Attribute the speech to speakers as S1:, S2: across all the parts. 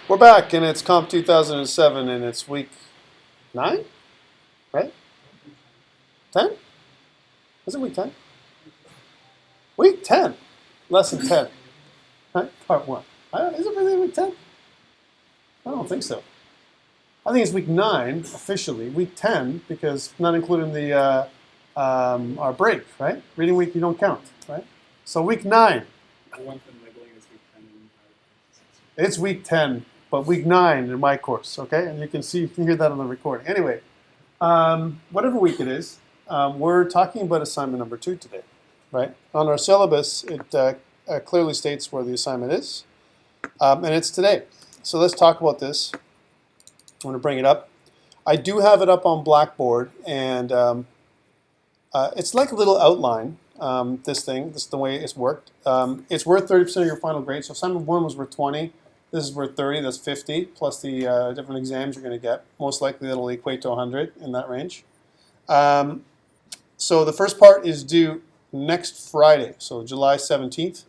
S1: We're back, and it's Comp 2007, and it's week 9, right? 10? Is it week 10? Week 10. Lesson 10. Right? Part 1. Is it really week 10? I don't think so. I think it's week 9, officially. Week 10, because not including the our break, right? Reading week, you don't count, right? So week 9. It's week 10, but week 9 in my course, okay? And you can hear that on the recording. Anyway, whatever week it is, we're talking about assignment number 2 today, right? On our syllabus, it clearly states where the assignment is, and it's today. So let's talk about this. I'm going to bring it up. I do have it up on Blackboard, and it's like a little outline, this is the way it's worked. It's worth 30% of your final grade. So assignment 1 was worth 20. This is worth 30, that's 50, plus the different exams you're going to get. Most likely it'll equate to 100 in that range. So the first part is due next Friday, so July 17th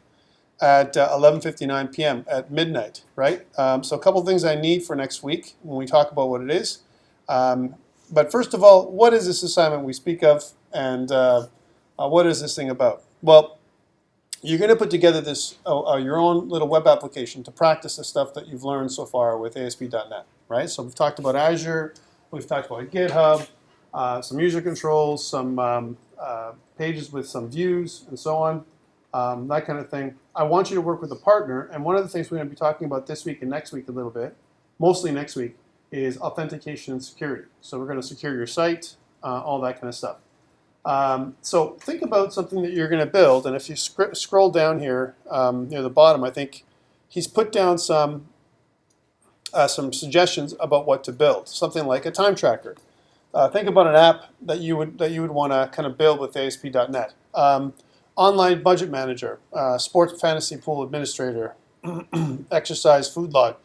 S1: at 11:59 p.m. at midnight, right? So a couple things I need for next week when we talk about what it is. But first of all, what is this assignment we speak of, and what is this thing about? Well, you're going to put together this your own little web application to practice the stuff that you've learned so far with ASP.NET, right? So we've talked about Azure, we've talked about GitHub, some user controls, some pages with some views, and so on, that kind of thing. I want you to work with a partner, and one of the things we're going to be talking about this week and next week a little bit, mostly next week, is authentication and security. So we're going to secure your site, all that kind of stuff. So think about something that you're going to build, and if you scroll down here near the bottom, I think he's put down some suggestions about what to build. Something like a time tracker. Think about an app that you would want to kind of build with ASP.NET. Online budget manager, sports fantasy pool administrator, exercise food log.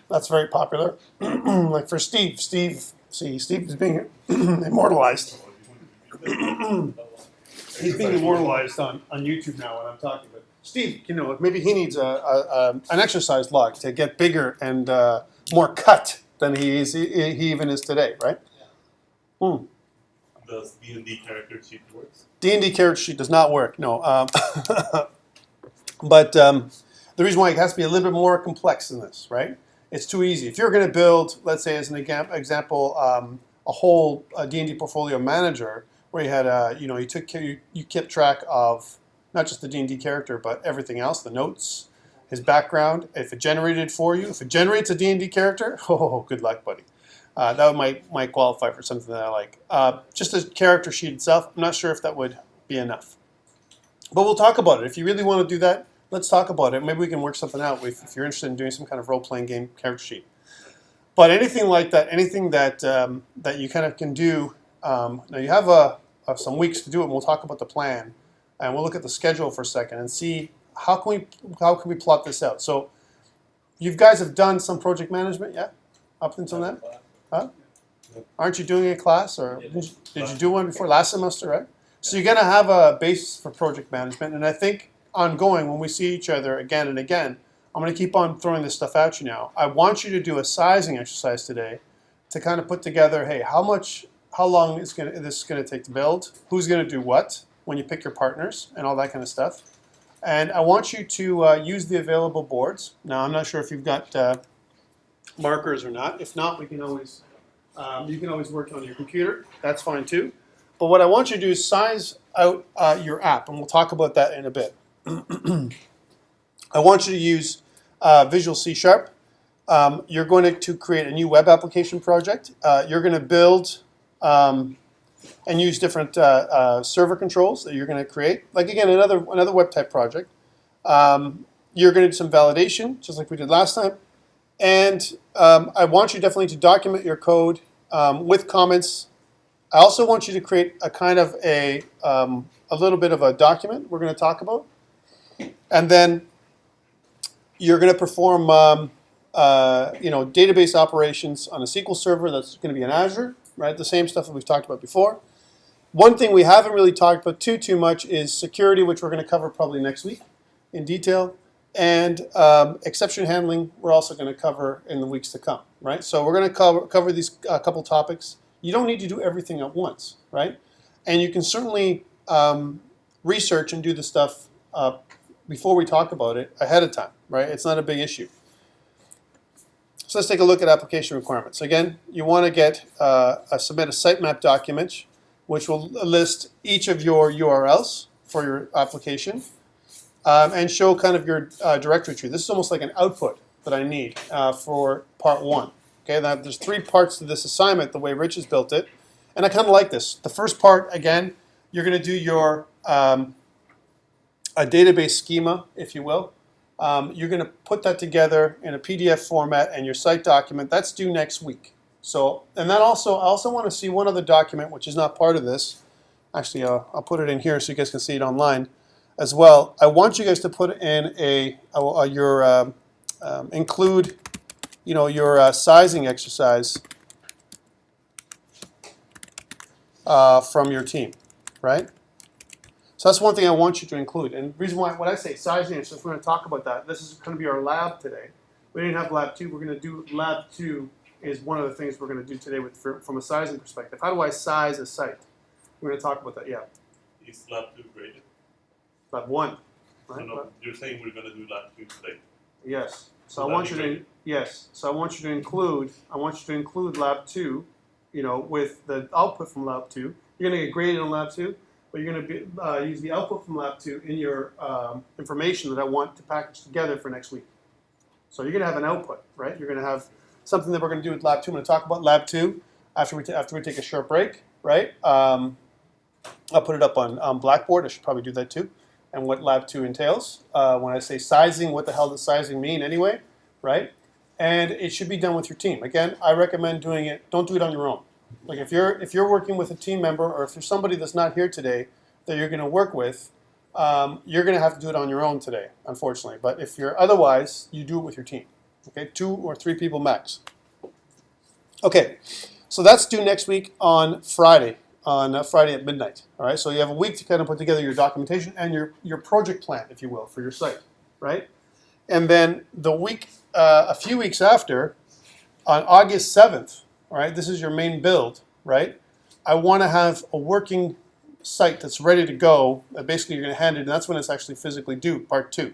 S1: That's very popular. Like for Steve. Steve is being immortalized. He's being immortalized on YouTube now when I'm talking. But Steve, maybe he needs an exercise log to get bigger and more cut than he even is today, right? Yeah.
S2: Does D&D character sheet works?
S1: D&D character sheet does not work, no. But the reason why it has to be a little bit more complex than this, right? It's too easy. If you're going to build, let's say as an example, a whole D&D portfolio manager, where you had, you kept track of not just the D&D character, but everything else, the notes, his background. If it generated for you, if it generates a D&D character, oh, good luck, buddy. That might qualify for something that I like. Just the character sheet itself, I'm not sure if that would be enough. But we'll talk about it. If you really want to do that, let's talk about it. Maybe we can work something out if you're interested in doing some kind of role-playing game character sheet. But anything like that, anything that that you kind of can do. Now you have some weeks to do it, and we'll talk about the plan, and we'll look at the schedule for a second and see how can we plot this out. So, you guys have done some project management, yeah, up until then, huh? Aren't you doing a class, or did you do one before last semester, right? So you're going to have a basis for project management, and I think ongoing when we see each other again and again, I'm going to keep on throwing this stuff at you now. I want you to do a sizing exercise today to kind of put together, hey, how long is this going to take to build? Who's going to do what when you pick your partners and all that kind of stuff? And I want you to use the available boards. Now, I'm not sure if you've got markers or not. If not, you can always work on your computer. That's fine too. But what I want you to do is size out your app, and we'll talk about that in a bit. I want you to use Visual C#. You're going to create a new web application project. You're going to build and use different server controls that you're going to create. Like again, another web type project. You're going to do some validation, just like we did last time. And I want you definitely to document your code with comments. I also want you to create a kind of a little bit of a document we're going to talk about. And then you're going to perform database operations on a SQL server that's going to be in Azure, right? The same stuff that we've talked about before. One thing we haven't really talked about too much is security, which we're going to cover probably next week in detail. And exception handling, we're also going to cover in the weeks to come, right? So we're going to cover these couple topics. You don't need to do everything at once, right? And you can certainly research and do the stuff before we talk about it ahead of time, right? It's not a big issue. So let's take a look at application requirements. Again, you want to get submit a sitemap document, which will list each of your URLs for your application and show kind of your directory tree. This is almost like an output that I need for part one. Okay, now there's 3 parts to this assignment, the way Rich has built it, and I kind of like this. The first part, again, you're going to do your a database schema, if you will. You're going to put that together in a PDF format and your site document. That's due next week. So, and then also, I also want to see one other document which is not part of this. Actually, I'll put it in here so you guys can see it online as well. I want you guys to put in include, your sizing exercise from your team, right? So that's one thing I want you to include. And the reason why, when I say sizing, is just we're going to talk about that. This is going to be our lab today. We didn't have lab 2. We're going to do lab 2 is one of the things we're going to do today from a sizing perspective. How do I size a site? We're going to talk about that, yeah.
S2: Is lab 2 graded?
S1: Lab 1. Right?
S2: No, you're saying we're going to do lab 2 today.
S1: Yes. So I want you to include lab 2, with the output from lab 2. You're going to get graded on lab 2. But you're going to use the output from lab 2 in your information that I want to package together for next week. So you're going to have an output, right? You're going to have something that we're going to do with lab 2. I'm going to talk about lab 2 after we take a short break, right? I'll put it up on Blackboard. I should probably do that too. And what lab 2 entails. When I say sizing, what the hell does sizing mean anyway, right? And it should be done with your team. Again, I recommend doing it. Don't do it on your own. Like if you're working with a team member, or if there's somebody that's not here today that you're going to work with, you're going to have to do it on your own today, unfortunately. But if you're otherwise, you do it with your team. Okay, 2 or 3 people max. Okay, so that's due next week on Friday at midnight. All right, so you have a week to kind of put together your documentation and your project plan, if you will, for your site, right? And then the week, a few weeks after, on August 7th. All right, this is your main build, right? I want to have a working site that's ready to go. Basically, you're going to hand it, and that's when it's actually physically due, part 2.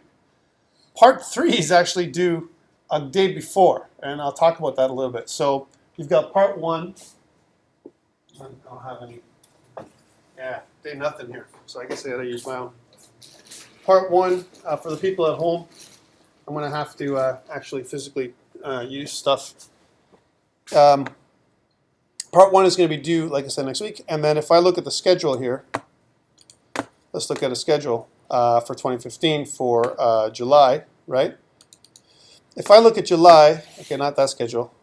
S1: Part 3 is actually due a day before, and I'll talk about that a little bit. So you've got part 1. I don't have any. Yeah, day nothing here. So I guess I got to use my own. Part 1, for the people at home, I'm going to have to actually physically use stuff. Part 1 is going to be due, like I said, next week. And then if I look at the schedule here, let's look at a schedule for 2015 for July, right? If I look at July, okay, not that schedule.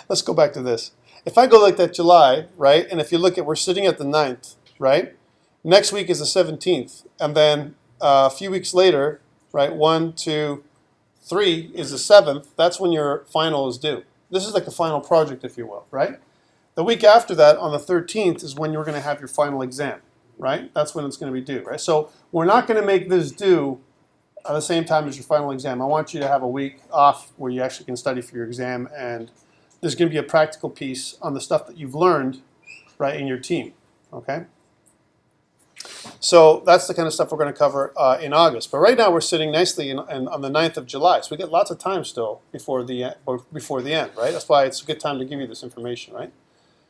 S1: Let's go back to this. If I go like that July, right, and if you look at, we're sitting at the 9th, right? Next week is the 17th. And then a few weeks later, right, 1, 2, 3 is the 7th. That's when your final is due. This is like the final project, if you will, right? The week after that, on the 13th, is when you're going to have your final exam, right? That's when it's going to be due, right? So we're not going to make this due at the same time as your final exam. I want you to have a week off where you actually can study for your exam, and there's going to be a practical piece on the stuff that you've learned, right, in your team, okay? So that's the kind of stuff we're going to cover in August. But right now we're sitting nicely on the 9th of July. So we get lots of time still before the end, right? That's why it's a good time to give you this information, right?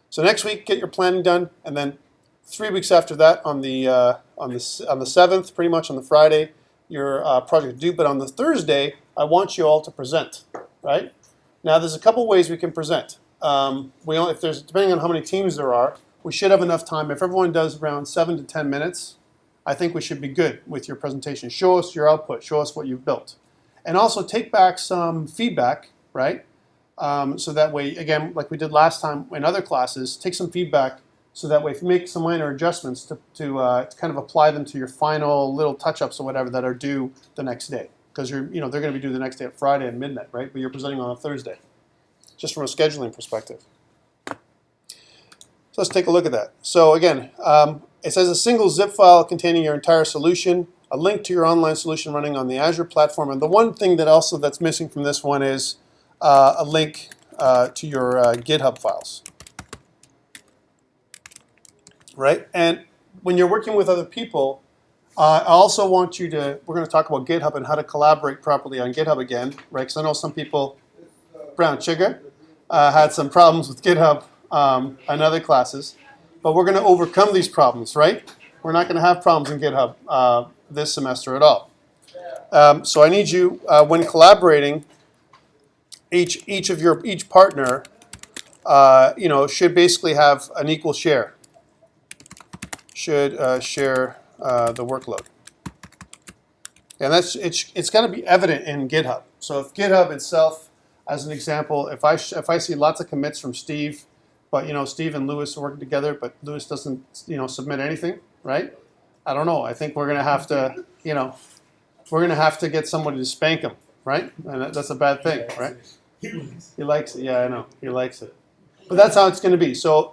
S1: So next week, get your planning done, and then 3 weeks after that, on the 7th, pretty much on the Friday, your project is due. But on the Thursday, I want you all to present, right? Now there's a couple ways we can present. Depending on how many teams there are, we should have enough time. If everyone does around 7 to 10 minutes, I think we should be good with your presentation. Show us your output. Show us what you've built. And also take back some feedback, right? So that way, again, like we did last time in other classes, take some feedback so that way if you make some minor adjustments to kind of apply them to your final little touch-ups or whatever that are due the next day. Because they're going to be due the next day at Friday at midnight, right? But you're presenting on a Thursday, just from a scheduling perspective. So let's take a look at that. So again, it says a single zip file containing your entire solution. a link to your online solution running on the Azure platform. And the one thing that also that's missing from this one is a link to your GitHub files, right? And when you're working with other people, I also want you to, we're going to talk about GitHub and how to collaborate properly on GitHub again, right? Because I know some people, Brown Sugar, had some problems with GitHub in other classes. But we're going to overcome these problems, right? We're not going to have problems in GitHub this semester at all. So I need you, when collaborating, each partner, should basically have an equal share. Should share the workload, and it's got to be evident in GitHub. So if GitHub itself, as an example, if I see lots of commits from Steve, but Steve and Lewis are working together, but Lewis doesn't submit anything, right? I don't know. I think we're gonna have to get somebody to spank him, right? And that's a bad thing, right? He likes it. Yeah, I know. He likes it. But that's how it's going to be. So,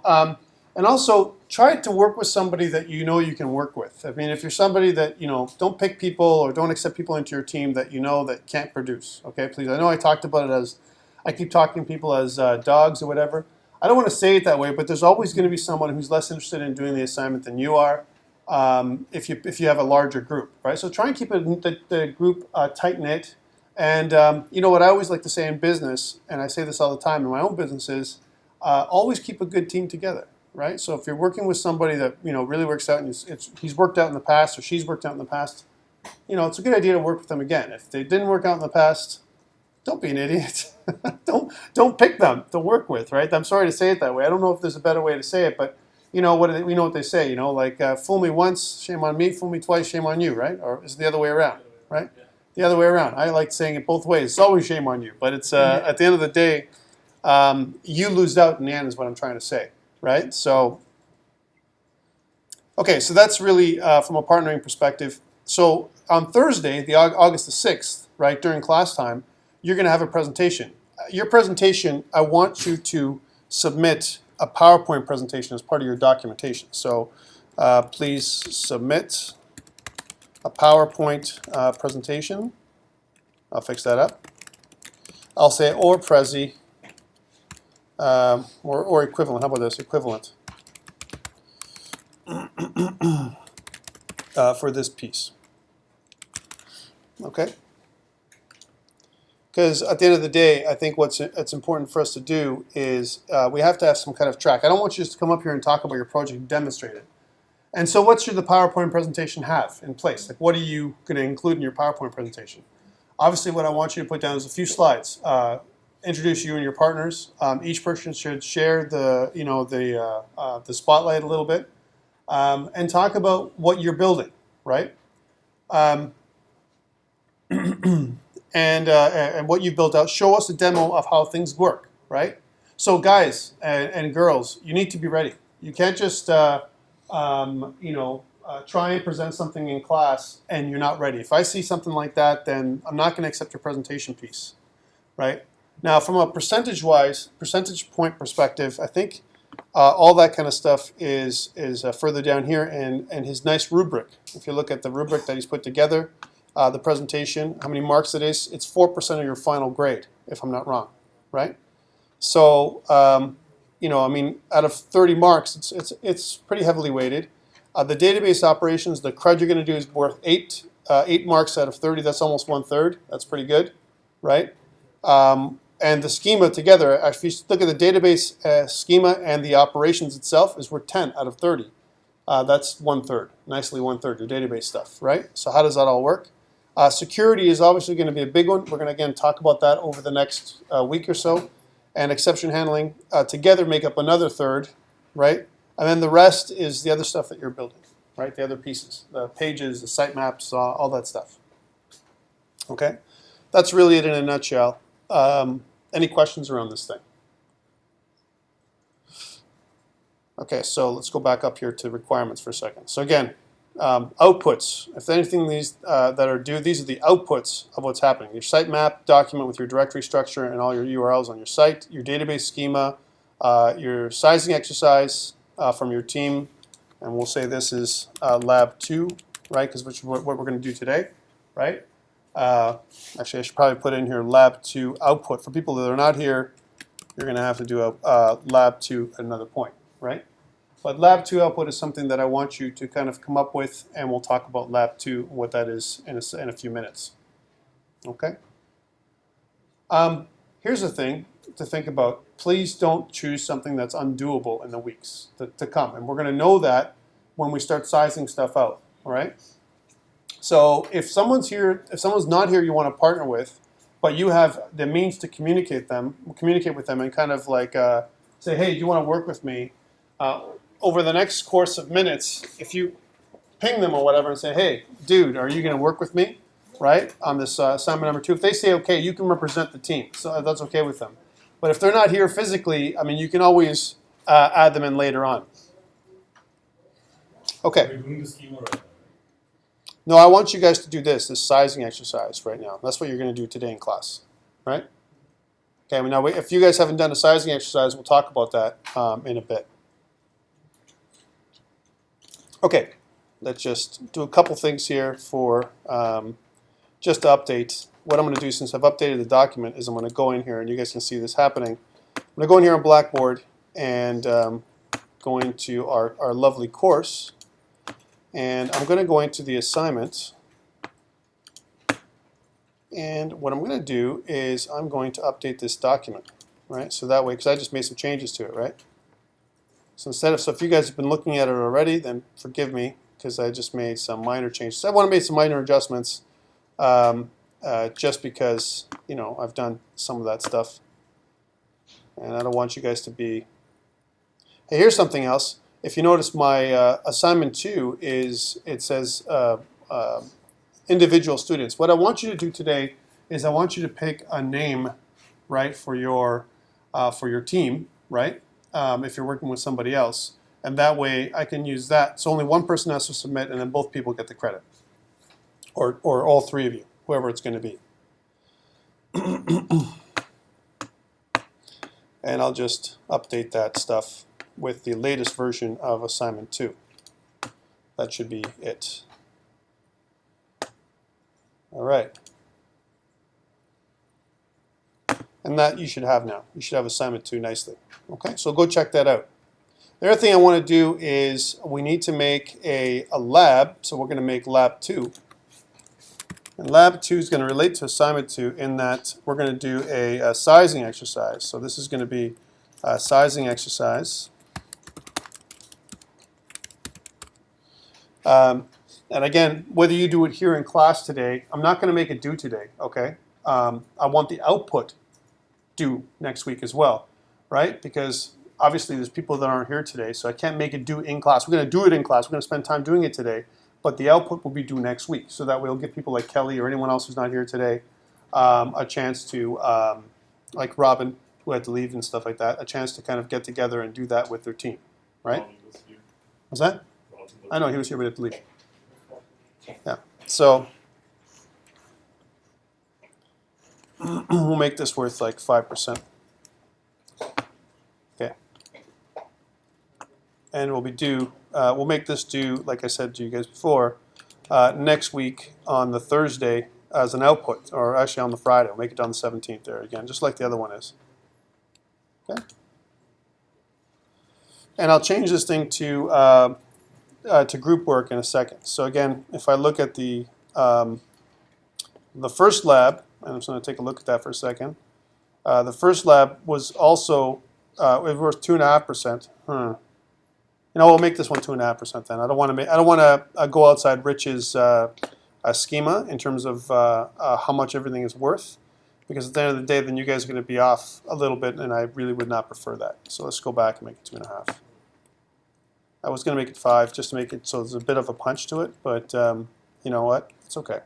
S1: and also try to work with somebody that you can work with. I mean, if you're somebody that don't pick people or don't accept people into your team that that can't produce. Okay, please. I know I talked about it as I keep talking to people as dogs or whatever. I don't want to say it that way, but there's always going to be someone who's less interested in doing the assignment than you are. If you have a larger group, right? So try and keep the group tight knit. And what I always like to say in business, and I say this all the time in my own business, is always keep a good team together, right? So if you're working with somebody that really works out, and he's worked out in the past or she's worked out in the past, it's a good idea to work with them again. If they didn't work out in the past, don't be an idiot. don't pick them to work with, right? I'm sorry to say it that way. I don't know if there's a better way to say it, but we know what they say. Like fool me once, shame on me. Fool me twice, shame on you, right? Or is it the other way around, right? The other way around. I like saying it both ways. It's always shame on you, but it's at the end of the day, you lose out in the end is what I'm trying to say, right? So, okay, so that's really from a partnering perspective. So on Thursday, August the 6th, right, during class time, you're going to have a presentation. Your presentation, I want you to submit a PowerPoint presentation as part of your documentation. So please submit a PowerPoint presentation. I'll fix that up. I'll say or Prezi or equivalent. How about this? Equivalent for this piece. Okay? Because at the end of the day, I think it's important for us to do is we have to have some kind of track. I don't want you just to come up here and talk about your project and demonstrate it. And so what should the PowerPoint presentation have in place? Like, what are you going to include in your PowerPoint presentation? Obviously, what I want you to put down is a few slides. Introduce you and your partners. Each person should share the spotlight a little bit and talk about what you're building, right? And what you've built out. Show us a demo of how things work, right? So guys and girls, you need to be ready. You can't just try and present something in class and you're not ready. If I see something like that, then I'm not going to accept your presentation piece, right? Now, from a percentage point perspective, I think all that kind of stuff is further down here in his nice rubric. If you look at the rubric that he's put together, the presentation, how many marks it is, it's 4% of your final grade, if I'm not wrong, right? So, out of 30 marks, it's pretty heavily weighted. The database operations, the CRUD you're going to do is worth 8 marks out of 30. That's almost 1/3. That's pretty good, right? And the schema together, if you look at the database schema and the operations itself, is worth 10 out of 30. That's 1/3, nicely 1/3, your database stuff, right? So how does that all work? Security is obviously going to be a big one. We're going to, again, talk about that over the next week or so. And exception handling together make up another 1/3, right? And then the rest is the other stuff that you're building, right? The other pieces, the pages, the sitemaps, all that stuff. Okay? That's really it in a nutshell. Any questions around this thing? Okay, so let's go back up here to requirements for a second. So again, outputs. If anything, these that are due, these are the outputs of what's happening. Your sitemap document with your directory structure and all your URLs on your site, your database schema, your sizing exercise from your team, and we'll say this is lab 2, right? Because which is what we're going to do today, right? Actually, I should probably put in here lab 2 output. For people that are not here, you're going to have to do a lab 2 at another point, right? But lab 2 output is something that I want you to kind of come up with, and we'll talk about lab 2, what that is in a few minutes. Okay? Here's the thing to think about. Please don't choose something that's undoable in the weeks to come. And we're going to know that when we start sizing stuff out, all right? So if someone's not here you want to partner with, but you have the means to communicate with them and kind of like say, hey, do you want to work with me? Over the next course of minutes, if you ping them or whatever and say, hey, dude, are you going to work with me, right, on this assignment number 2? If they say okay, you can represent the team, so that's okay with them. But if they're not here physically, I mean, you can always add them in later on. Okay.
S3: Are we doing the schema right now?
S1: No, I want you guys to do this sizing exercise right now. That's what you're going to do today in class, right? Okay, now if you guys haven't done a sizing exercise, we'll talk about that in a bit. Okay, let's just do a couple things here for just to update. What I'm going to do since I've updated the document is I'm going to go in here, and you guys can see this happening. I'm going to go in here on Blackboard and go into our lovely course. And I'm going to go into the assignment. And what I'm going to do is I'm going to update this document, right? So that way, because I just made some changes to it, right? So if you guys have been looking at it already, then forgive me because I just made some minor changes. I want to make some minor adjustments just because, you know, I've done some of that stuff. And I don't want you guys to be... Hey, here's something else. If you notice, my assignment 2 it says individual students. What I want you to do today is I want you to pick a name, right, for your team, right? If you're working with somebody else, and that way I can use that. So only one person has to submit, and then both people get the credit, or all 3 of you, whoever it's going to be. And I'll just update that stuff with the latest version of assignment 2. That should be it. All right. And that you should have now. You should have assignment 2 nicely. Okay, so go check that out. The other thing I want to do is we need to make a lab, so we're going to make lab 2. And lab 2 is going to relate to assignment 2 in that we're going to do a sizing exercise. So this is going to be a sizing exercise. And again, whether you do it here in class today, I'm not going to make it due today, okay? I want the output due next week as well, right? Because obviously there's people that aren't here today, so I can't make it due in class. We're going to do it in class. We're going to spend time doing it today, but the output will be due next week. So that way we'll give people like Kelly or anyone else who's not here today a chance to, like Robin, who had to leave and stuff like that, a chance to kind of get together and do that with their team, right? What's that? I know he was here, but he had to leave. Yeah, so we'll make this worth like 5%. Okay. And we'll be due, we'll make this due, like I said to you guys before, next week on the Thursday as an output, or actually on the Friday. We'll make it on the 17th there again, just like the other one is. Okay. And I'll change this thing to group work in a second. So again, if I look at the first lab, and I'm just going to take a look at that for a second. The first lab was also it was 2.5%. You know, we'll make this one 2.5% then. I don't want to go outside Rich's schema in terms of how much everything is worth, because at the end of the day, then you guys are going to be off a little bit, and I really would not prefer that. So let's go back and make it 2.5. I was going to make it 5 just to make it so there's a bit of a punch to it, but you know what? It's okay.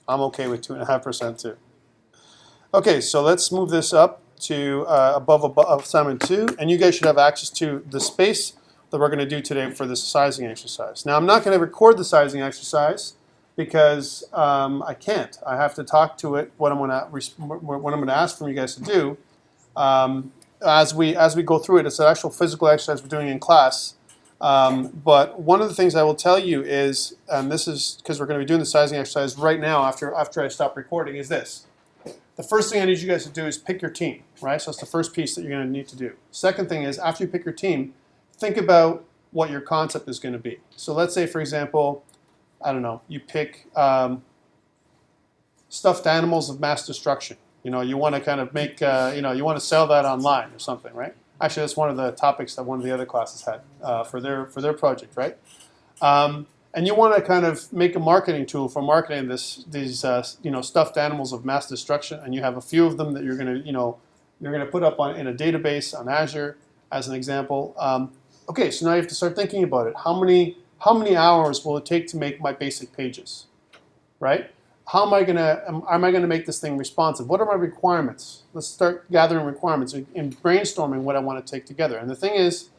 S1: I'm okay with 2.5% too. Okay, so let's move this up to above assignment 2, and you guys should have access to the space that we're going to do today for this sizing exercise. Now, I'm not going to record the sizing exercise because I can't. I have to talk to it. What I'm going to ask from you guys to do as we go through it. It's an actual physical exercise we're doing in class. But one of the things I will tell you is, and this is because we're going to be doing the sizing exercise right now after I stop recording, is this. The first thing I need you guys to do is pick your team, right? So that's the first piece that you're going to need to do. Second thing is, after you pick your team, think about what your concept is going to be. So let's say, for example, I don't know, you pick stuffed animals of mass destruction. You want to kind of make, you want to sell that online or something, right? Actually, that's one of the topics that one of the other classes had for their project, right? And you want to kind of make a marketing tool for marketing these stuffed animals of mass destruction, and you have a few of them that you're going to put up in a database on Azure as an example. Okay, so now you have to start thinking about it. How many hours will it take to make my basic pages, right? How am I gonna make this thing responsive? What are my requirements? Let's start gathering requirements and brainstorming what I want to take together. And the thing is,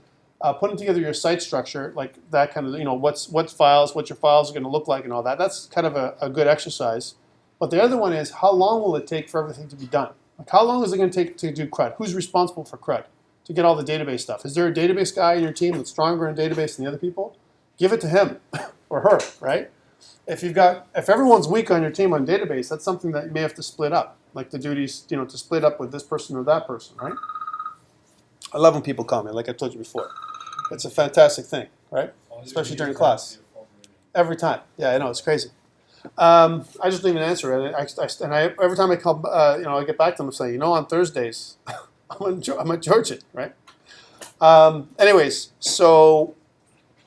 S1: putting together your site structure, like that kind of, what your files are going to look like and all that. That's kind of a good exercise. But the other one is, how long will it take for everything to be done? Like, how long is it going to take to do CRUD? Who's responsible for CRUD? To get all the database stuff. Is there a database guy in your team that's stronger in database than the other people? Give it to him or her, right? If everyone's weak on your team on database, that's something that you may have to split up, like the duties, to split up with this person or that person, right? I love when people comment, like I told you before. It's a fantastic thing, right? Especially during class. Every time. Yeah, I know, it's crazy. I just leave an answer, and every time I come, I get back to them and say, on Thursdays, I'm at Georgia, right? Anyways, so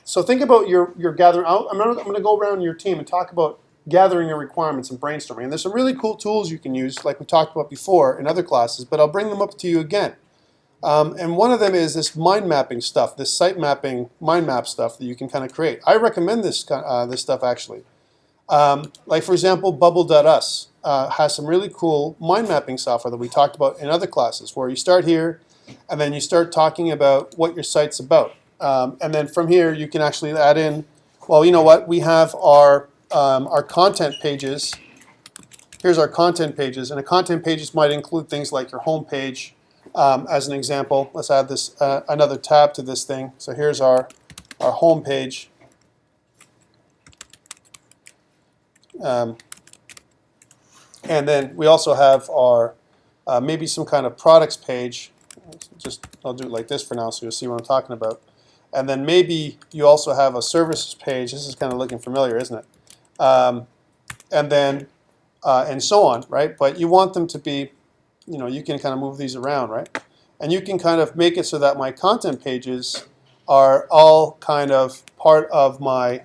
S1: think about your gathering. I'm going to go around your team and talk about gathering your requirements and brainstorming. And there's some really cool tools you can use, like we talked about before in other classes, but I'll bring them up to you again. And one of them is this mind mapping stuff, this site mapping mind map stuff that you can kind of create. I recommend this stuff actually. Like for example, Bubble.us has some really cool mind mapping software that we talked about in other classes, where you start here and then you start talking about what your site's about. And then from here you can actually add in, well, you know what, we have our content pages. Here's our content pages, and the content pages might include things like your home page. As an example, let's add this another tab to this thing. So here's our home page. And then we also have our maybe some kind of products page. I'll do it like this for now so you'll see what I'm talking about. And then maybe you also have a services page. This is kind of looking familiar, isn't it? And then and so on, right? But you want them to be, you can kind of move these around, right? And you can kind of make it so that my content pages are all kind of part of my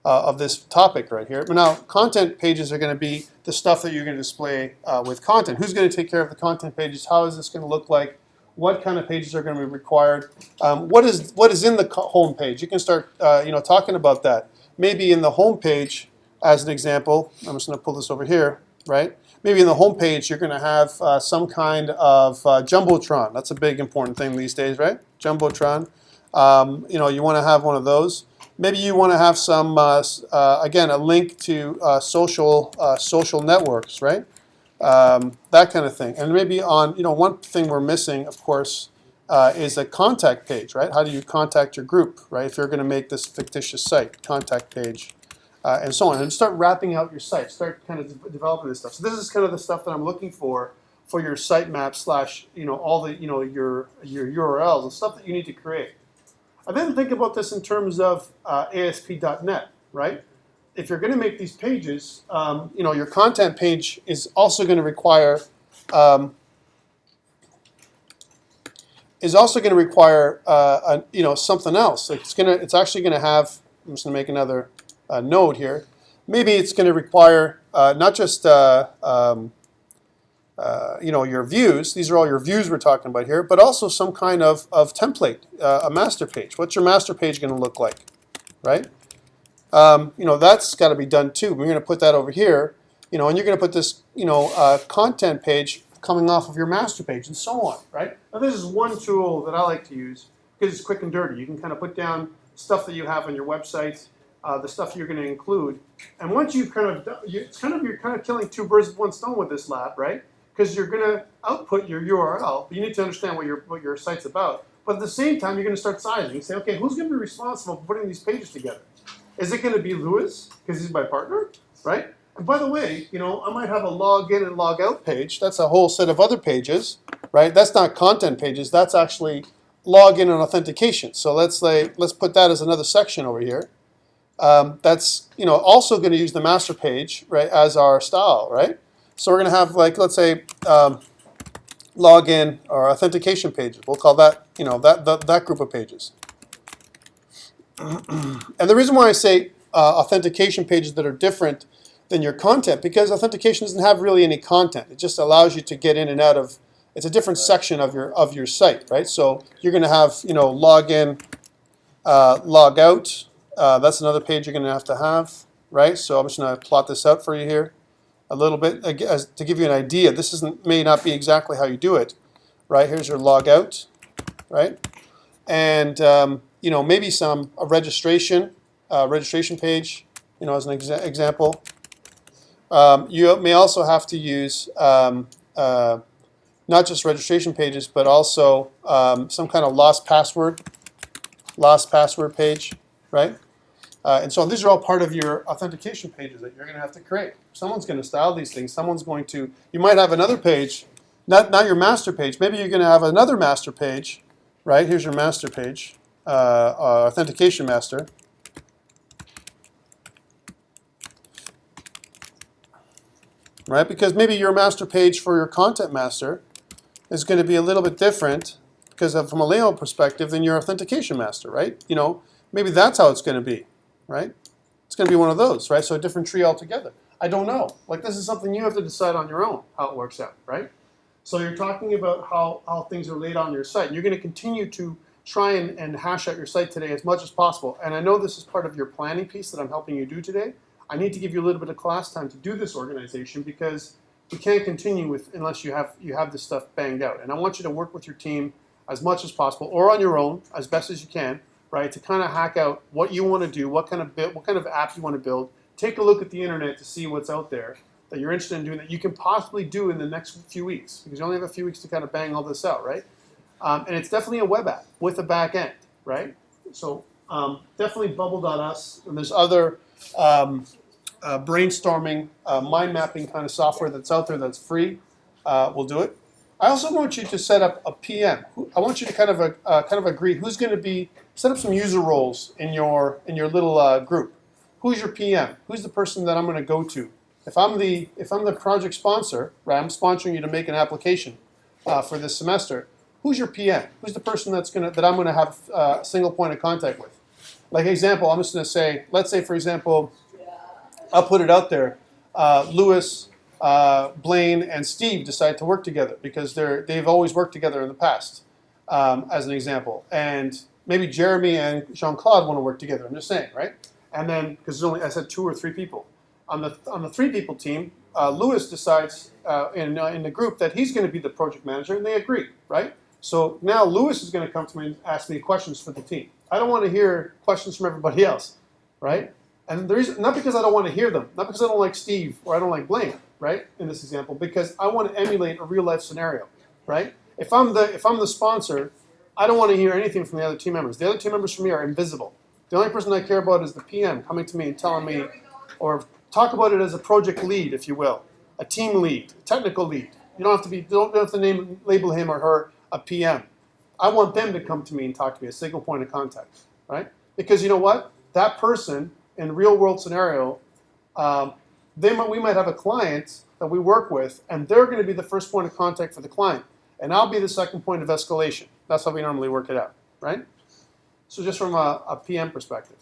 S1: of this topic right here. But now, content pages are going to be the stuff that you're going to display with content. Who's going to take care of the content pages? How is this going to look like? What kind of pages are going to be required? What is in the home page? You can start talking about that. Maybe in the home page, as an example, I'm just going to pull this over here, right? Maybe in the home page you're going to have some kind of Jumbotron. That's a big important thing these days, right? Jumbotron. You want to have one of those. Maybe you want to have some, again, a link to social networks, right? That kind of thing. And maybe on, one thing we're missing, of course, is a contact page, right? How do you contact your group, right? If you're going to make this fictitious site, contact page, and so on. And start wrapping out your site. Start kind of developing this stuff. So this is kind of the stuff that I'm looking for your sitemap slash, all the, your URLs and stuff that you need to create. I then think about this in terms of ASP.NET, right? If you're going to make these pages, your content page is also going to require something else. It's actually going to have. I'm just going to make another node here. Maybe it's going to require not just your views. These are all your views we're talking about here, but also some kind of template, a master page. What's your master page going to look like, right? That's got to be done too. We're going to put that over here, and you're going to put this, content page coming off of your master page and so on, right? Now this is one tool that I like to use because it's quick and dirty. You can kind of put down stuff that you have on your website, the stuff you're going to include, and once you're kind of killing two birds with one stone with this lab, right? Because you're going to output your URL, but you need to understand what your site's about. But at the same time, you're going to start sizing. You say, okay, who's going to be responsible for putting these pages together? Is it going to be Lewis, because he's my partner, right? And by the way, I might have a login and log out page. That's a whole set of other pages, right? That's not content pages. That's actually login and authentication. So let's put that as another section over here. That's also going to use the master page, right, as our style, right? So we're going to have, like, let's say, login or authentication pages. We'll call that that group of pages. And the reason why I say authentication pages that are different than your content, because authentication doesn't have really any content. It just allows you to get in and out of. It's a different section of your site, right? So you're going to have login, log out. That's another page you're going to have, right? So I'm just going to plot this out for you here a little bit to give you an idea. This may not be exactly how you do it, right? Here's your log out, right? And maybe a registration page, as an example. You may also have to use not just registration pages, but also some kind of lost password page, right? And so these are all part of your authentication pages that you're going to have to create. Someone's going to style these things. You might have another page, not your master page. Maybe you're going to have another master page, right? Here's your master page, authentication master. Right? Because maybe your master page for your content master is going to be a little bit different because from a layout perspective than your authentication master, right? Maybe that's how it's going to be, right? It's going to be one of those, right? So a different tree altogether. I don't know. Like, this is something you have to decide on your own how it works out, right? So you're talking about how things are laid on your site. And you're going to continue to try and hash out your site today as much as possible. And I know this is part of your planning piece that I'm helping you do today. I need to give you a little bit of class time to do this organization because we can't continue unless you have this stuff banged out. And I want you to work with your team as much as possible, or on your own as best as you can, right? To kind of hack out what you want to do, what kind of app you want to build. Take a look at the internet to see what's out there that you're interested in doing that you can possibly do in the next few weeks, because you only have a few weeks to kind of bang all this out, right? And it's definitely a web app with a back end, right? So definitely bubble.us, and there's other brainstorming, mind mapping kind of software that's out there that's free. We'll do it. I also want you to set up a PM. I want you to kind of agree who's going to set up some user roles in your little group. Who's your PM? Who's the person that I'm going to go to? If I'm the project sponsor, right? I'm sponsoring you to make an application for this semester. Who's your PM? Who's the person that I'm going to have a single point of contact with? Like example, I'm just going to say, let's say for example, I'll put it out there. Lewis, Blaine, and Steve decide to work together because they've always worked together in the past, as an example. And maybe Jeremy and Jean-Claude want to work together. I'm just saying, right? And then because there's only, I said 2 or 3 people on the 3 people team, Lewis decides in the group that he's going to be the project manager, and they agree, right? So now Lewis is going to come to me and ask me questions for the team. I don't want to hear questions from everybody else, right? And the reason, not because I don't want to hear them, not because I don't like Steve or I don't like Blaine, right? In this example, because I want to emulate a real life scenario, right? If I'm the sponsor, I don't want to hear anything from the other team members. The other team members for me are invisible. The only person I care about is the PM coming to me and telling me, or talk about it as a project lead, if you will, a team lead, a technical lead. You don't have to label him or her a PM. I want them to come to me and talk to me, a single point of contact, right? Because you know what? That person in a real world scenario, we might have a client that we work with, and they're going to be the first point of contact for the client, and I'll be the second point of escalation. That's how we normally work it out, right? So just from a PM perspective.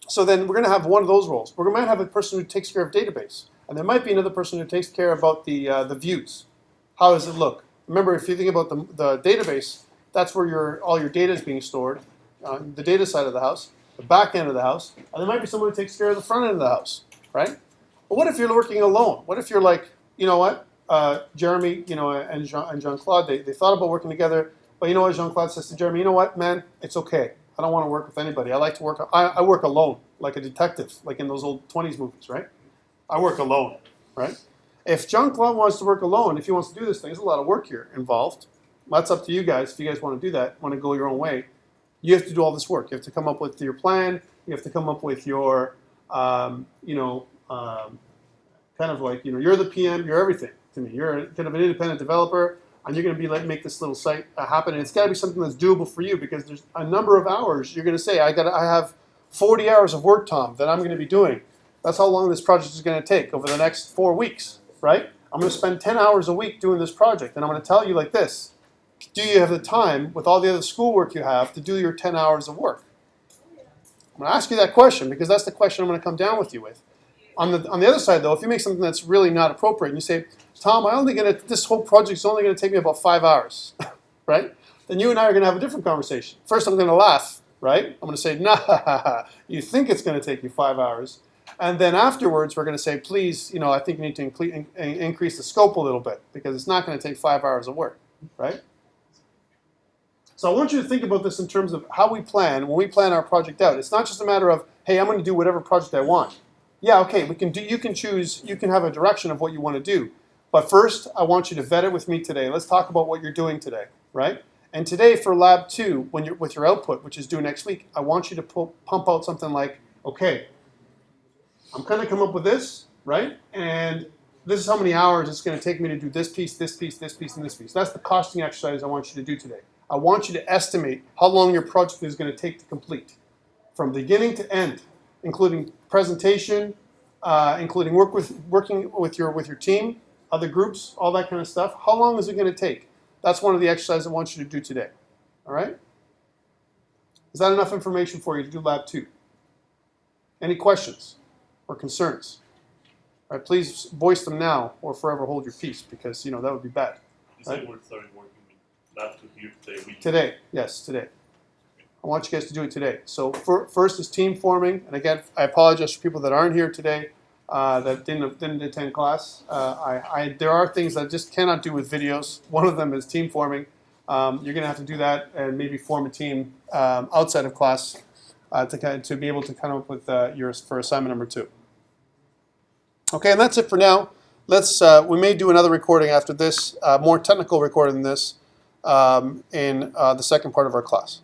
S1: So then we're going to have one of those roles. We might have a person who takes care of database, and there might be another person who takes care about the views. How does it look? Remember, if you think about the database, that's where all your data is being stored, the data side of the house, the back end of the house, and there might be someone who takes care of the front end of the house, right? But what if you're working alone? What if you're like, you know what, Jeremy, and Jean-Claude, they thought about working together, but you know what, Jean-Claude says to Jeremy, you know what, man, it's okay. I don't want to work with anybody. I like to work. I work alone, like a detective, like in those old 20s movies, right? I work alone, right? If Jean-Claude wants to work alone, if he wants to do this thing, there's a lot of work here involved. That's up to you guys. If you guys want to do that, want to go your own way, you have to do all this work. You have to come up with your plan. You have to come up with your, kind of like, you're the PM, you're everything to me. You're kind of an independent developer, and you're going to be like, make this little site happen. And it's got to be something that's doable for you, because there's a number of hours you're going to say, I have 40 hours of work, Tom, that I'm going to be doing. That's how long this project is going to take over the next 4 weeks, right? I'm going to spend 10 hours a week doing this project, and I'm going to tell you like this. Do you have the time, with all the other schoolwork you have, to do your 10 hours of work? I'm going to ask you that question, because that's the question I'm going to come down with you with. On the other side, though, if you make something that's really not appropriate, and you say, Tom, this whole project is only going to take me about 5 hours, right? Then you and I are going to have a different conversation. First, I'm going to laugh, right? I'm going to say, nah, you think it's going to take you 5 hours. And then afterwards, we're going to say, please, I think you need to increase the scope a little bit, because it's not going to take 5 hours of work, right? So I want you to think about this in terms of how we plan, when we plan our project out. It's not just a matter of, hey, I'm going to do whatever project I want. Yeah, okay, you can choose, you can have a direction of what you want to do. But first, I want you to vet it with me today. Let's talk about what you're doing today, right? And today for Lab 2, with your output, which is due next week, I want you to pump out something like, okay, I'm going to come up with this, right? And this is how many hours it's going to take me to do this piece, this piece, this piece, and this piece. That's the costing exercise I want you to do today. I want you to estimate how long your project is going to take to complete, from beginning to end, including presentation, including working with your team, other groups, all that kind of stuff. How long is it going to take? That's one of the exercises I want you to do today. All right? Is that enough information for you to do Lab 2? Any questions or concerns? All right, please voice them now, or forever hold your peace, because that would be bad.
S2: You said we're starting working Lab 2 here today.
S1: Today, yes, today. I want you guys to do it today. So first is team forming, and again, I apologize for people that aren't here today, that didn't attend class. There are things that I just cannot do with videos. One of them is team forming. You're going to have to do that and maybe form a team outside of class to be able to come up with yours for assignment number 2. Okay, and that's it for now. We may do another recording after this, more technical recording than this, in the second part of our class.